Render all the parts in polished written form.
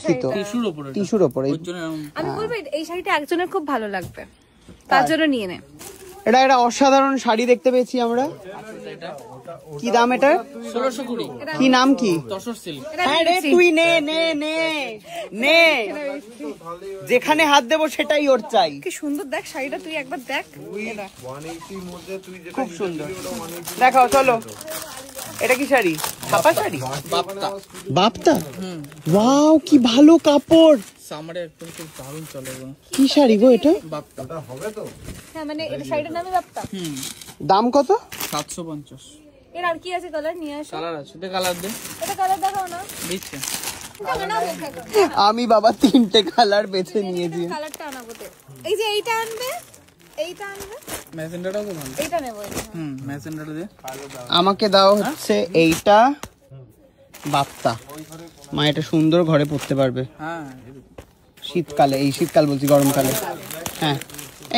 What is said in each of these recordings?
শিল্কিত টিস্যুর উপরে। আমি বলবো এই শাড়িটা একজনের খুব ভালো লাগবে, তার জন্য নিয়ে নে। এটা একটা অসাধারণ শাড়ি দেখতে পেয়েছি আমরা। কি দাম এটা? 1620। কি নাম কি? তসর সিল্ক। হ্যাঁ রে, তুই নে নে নে নে, যেখানে হাত দেবো সেটাই ওর চাই। কি সুন্দর দেখ শাড়িটা, তুই একবার দেখ। খুব সুন্দর, দেখাও চলো। এটা কি শাড়ি? ছাপা শাড়ি? বাপ্তা। ওয়াও, কি ভালো কাপড়। সামারে একদম খুব দারুণ চলে গো। কি শাড়ি গো এটা? বাপ্তা হবে তো? হ্যাঁ মানে এটা শাড়িটার নামই বাপ্তা। দাম কত? 750। এর আর কি আছে কালার? নিয়ে আসো। কালার আছে, দে কালার দে। এটা কালার দেখাও না। দিচ্ছে। আমি বাবা 3টে কালার বেছে নিয়েছি। কালারটা আনাবো তো। এই যে এইটা আনবে, এইটা আনবে। ম্যাজেন্ডাটাও তো ভালো। এইটা নেব। ম্যাজেন্ডাটা দে। আমাকে দাও হচ্ছে এইটা বাপ্তা। মা এটা সুন্দর ঘরে পরতে পারবে। হ্যাঁ শীতকালে, এই শীতকাল বলছি, গরমকালে। হ্যাঁ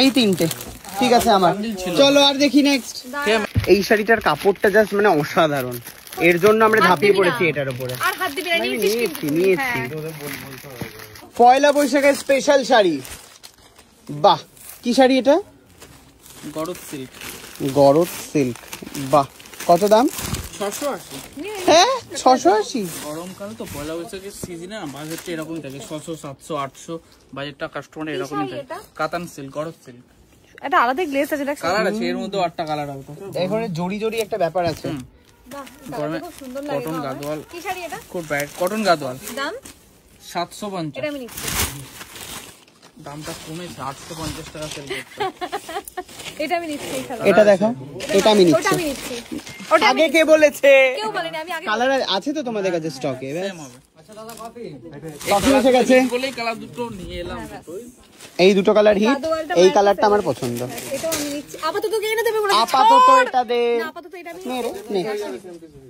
এই 3টে ঠিক আছে আমার। চলো আর দেখি নেক্সট। এই শাড়িটার কাপড়টা জাস্ট মানে অসাধারণ, এর জন্য আমরা ঝাঁপিয়ে পড়েছি এটার উপরে। আর হাত দিবি না, নিয়েছি। পয়লা বৈশাখের স্পেশাল শাড়ি। বাহ, কি শাড়ি এটা? গরদ সিল্ক। গরদ সিল্ক, বাহ। কত দাম? 680। হ্যাঁ 680। গরমকাল তো, পয়লা বৈশাখের সিজনে না বাজেটটা এরকমই থাকে, 600 700 800 বাজেটটা কাস্টমার এরকমই থাকে। কাতান সিল্ক, গরদ সিল্ক। এটা আলাদা গ্লেজ আছে, দেখ কালার আছে এর মধ্যে, 8টা কালার হবে। এখানে জড়ি জড়ি একটা ব্যাপার আছে। বাহ, গরমে খুব সুন্দর লাগে। কটন গাদোয়াল। কি শাড়ি এটা? খুব ব্রাইট কটন গাদোয়াল। দাম 750। এটা আমি নিচ্ছি। দামটা কমেছে, 850 টাকা সেল করতে। এটা আমি নিচ্ছি। এই কালার এটা দেখো, এটা আমি ওটা নিচ্ছি। আমি নিচ্ছি। ওটা আগে কে বলেছে? কেউ বলেনি, আমি আগে। কালার আছে তো তোমাদের কাছে স্টকে? সেম হবে। কফি এসে গেছে। বলেই কালার দুটো নিয়ে এলাম। এই দুটো কালার হিট, এই কালারটা আমার পছন্দ। এটাও আমি নিচ্ছি। আপাতত কে এনে দেবে বলে? আপাতত এটা দে। না, আপাতত এটা আমি নে রে, নে।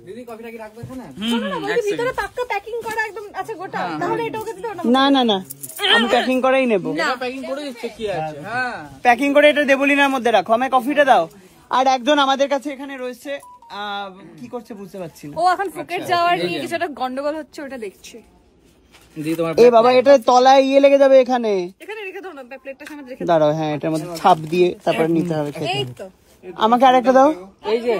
দিদি কফিটা কি রাখবে এখানে? শোনো না, বলছি ভিতরে পাক্কা প্যাকিং করা একদম আছে গোটা। তাহলে এটা ওকে দিতে না না না, আমি প্যাকিং করেই নেব। এটা প্যাকিং করে দিচ্ছে, কি আছে? হ্যাঁ প্যাকিং করে এটা দেবলিনার মধ্যে রাখো, আমায় কফিটা দাও। আর একজন আমাদের কাছে এখানে রয়েছে, কি করছে বুঝতে পারছি না। ও এখন ফুকেট যাওয়ার নিয়ে কিছু একটা গন্ডগোল হচ্ছে, ওটা দেখছি। দিদি তোমার এ বাবা, এটা তলায় ইয়ে লেগে যাবে এখানে। এখানে রেখে দাও না, প্লেটটা সামনে রেখে দাও। দাঁড়াও, হ্যাঁ এটার মধ্যে ছাপ দিয়ে তারপরে নিতে হবে খেতে। এই তো আমাকে আরেকটা দাও। এই যে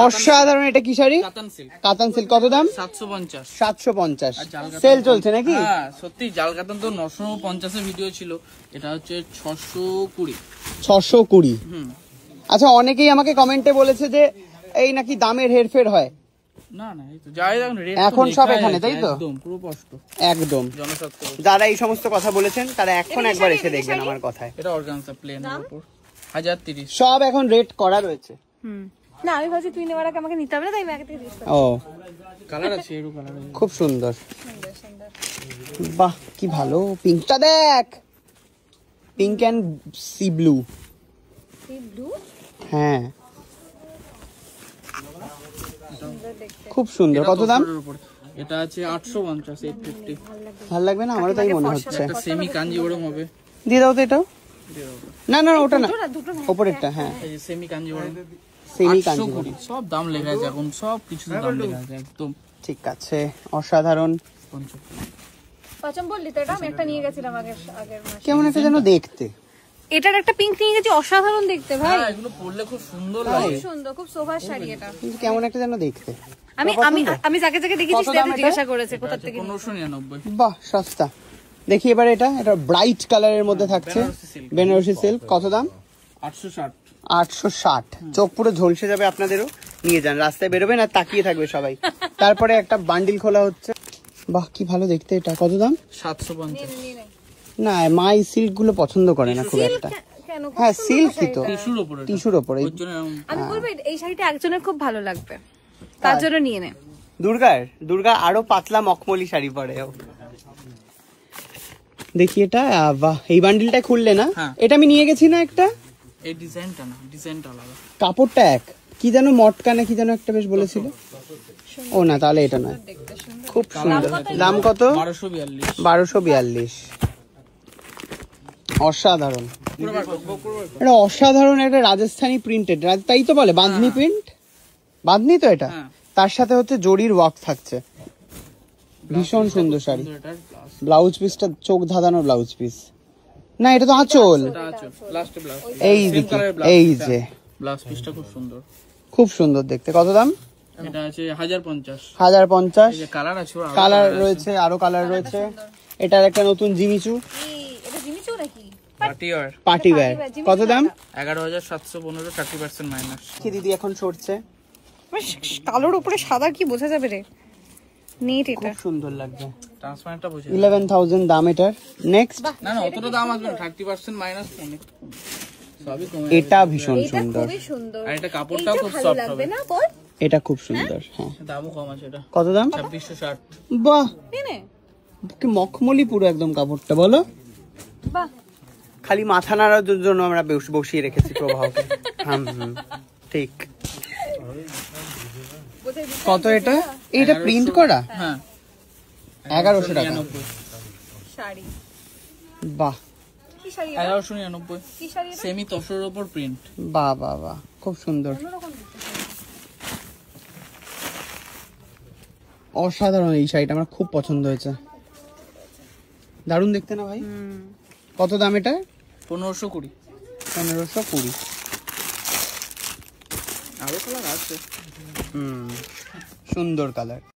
অসাধারণ, এটা কি শাড়ি? কাতান সিল্ক। কাতান সিল্ক। কত দাম? 750। 750। সেল চলছে নাকি? হ্যাঁ সত্যি, জাল কাতান তো 950 এর ভিডিও ছিল, এটা হচ্ছে 620। 620। আচ্ছা, অনেকেই আমাকে কমেন্টে বলেছে যে এই নাকি দামের হেরফের হয়। না না, এই তো যাই দেখুন রেট এখন সব এখানে, তাই তো? একদম পুরো স্পষ্ট, একদম। জনস্বার্থ। যারা এই সমস্ত কথা বলেছেন তারা এখন একবার এসে দেখবেন আমার কথায়। এটা অর্গানজা প্লেনের উপর 1030। সব এখন রেট করা রয়েছে। না, আমি ভাবছি তুই নেওয়ার আগে আমাকে নিতে হবে না, তাই আমি আগে থেকে দিস। ও কালার আছে, এরও কালার আছে। খুব সুন্দর। বাহ, কি ভালো। পিঙ্কটা দেখ, pink and sea blue. Sea blue? হ্যাঁ খুব সুন্দর। কত দাম? এটা আছে 850, 850। ভালো লাগবে না? আমারও তাই মনে হচ্ছে। একটা সেমি কাঞ্জিবরম হবে। দিয়ে দাও তো এটাও। না না ওটা না, ওপরেরটা। হ্যাঁ এই যে সেমি কাঞ্জিবরম, সেমি 820। কাঞ্জিবরম। সব দাম লেখা আছে এখন, সব কিছু দাম লেখা আছে একদম। ঠিক আছে, অসাধারণ। পছন্দ বললি তো, এটা আমি একটা নিয়ে গেছিলাম আগের মাসে। কেমন একটা যেন দেখতে। এটার একটা পিঙ্ক নিয়ে গেছি, অসাধারণ দেখতে ভাই। হ্যাঁ এগুলো পরলে খুব সুন্দর খুব লাগে। সুন্দর, খুব শোভার শাড়ি এটা। কিন্তু কেমন একটা যেন দেখতে। আমি আমি আমি যাকে যাকে দেখেছি সেটা জিজ্ঞাসা করেছে কোথা থেকে। 1599। বাহ, সস্তা। দেখি এবার এটা ব্রাইট কালারের মধ্যে থাকছে, বেনারসি সিল্ক। কত দাম? 860। 860। চোখ পুরো ঝলসে যাবে আপনাদেরও। নিয়ে যান, রাস্তায় বেরোবেন আর তাকিয়ে থাকবে সবাই। তারপরে একটা বান্ডিল খোলা হচ্ছে। বাহ, কি ভালো দেখতে এটা। কত দাম? 750। না, মা এই সিল্ক গুলো পছন্দ করে না খুব একটা। কেন? হ্যাঁ সিল্কই তো, টিস্যুর উপরে, টিস্যুর উপরে। ওর জন্য আমি বলবো এই শাড়িটা একজনের খুব ভালো লাগবে, তার জন্য নিয়ে নে। দুর্গা আরো পাতলা মখমলি শাড়ি পরে। দেখি এটা। বাহ, এই বান্ডিলটা খুললে না? এটা আমি নিয়ে গেছি না একটা। এই ডিজাইনটা না, ডিজাইনটা আলাদা। কাপড়টা এক, কি যেন মটকা না কি যেন একটা বেশ বলেছিল। ও না, তাহলে এটা নয়। খুব সুন্দর। দাম কত? 1242। 1242। অসাধারণ। এটা অসাধারণ একটা রাজস্থানি প্রিন্টেড, তাই তো বলে বাঁধনি প্রিন্ট। বাঁধনি তো এটা, তার সাথে হচ্ছে জরির ওয়ার্ক থাকছে। ভীষণ সুন্দর শাড়ি। এটার ব্লাউজ ব্লাউজ পিসটা চোখ ধাঁধানো ব্লাউজ পিস। না এটা তো আঁচল। এটা আছে লাস্টে ব্লাউজ এই দিকে এই যে ব্লাউজ পিসটা খুব সুন্দর, খুব সুন্দর দেখতে। কত দাম? এটা আছে 1050। 1050। এই যে কালার আছে, ওর আরো কালার colour রয়েছে, আরো কালার রয়েছে। এটার একটা নতুন জিমিচু এটা জিমিচু নাকি? Party wear party wear. কত দাম? 11715, 30% মাইনাস। কি দিদি এখন সরছে? কালোর উপরে সাদা কি বোঝা যাবে রে? নেট এটা খুব সুন্দর লাগছে। ট্রান্সপারেন্টটা বুঝে 11,000 দাম এটার। নেক্সট না না, অতটা দাম আসবে না, 30% মাইনাস অনেক সবই কমে এটা ভীষণ এটা সুন্দর। খুবই সুন্দর। আর এটা কাপড়টাও এইটা খুব ভালো সফট লাগবে হবে। না বল? এটা খুব সুন্দর। হ্যাঁ দামও কম আছে এটা, কত দাম? 2660। বাহ নে কি মখমলি পুরো একদম কাপড়টা, বলো। বাহ খালি মাথা নাড়ার জন্য আমরা বসিয়ে রেখেছি প্রবাহকে। ঠিক। বোঝাই কত এটা? এটা প্রিন্ট করা? হ্যাঁ 1100 টাকা। 1199। শাড়ি। বাহ কি শাড়ি এটা? 1199। কি শাড়ি এটা? সেমি তসরের উপর প্রিন্ট। বাহ বাহ বাহ খুব সুন্দর, অন্যরকম দেখতে। অসাধারণ। এই শাড়িটা আমার খুব পছন্দ হয়েছে, দারুণ দেখতে না ভাই? কত দাম এটা? 1520। 1520। আরো কালার আছে। সুন্দর কালার।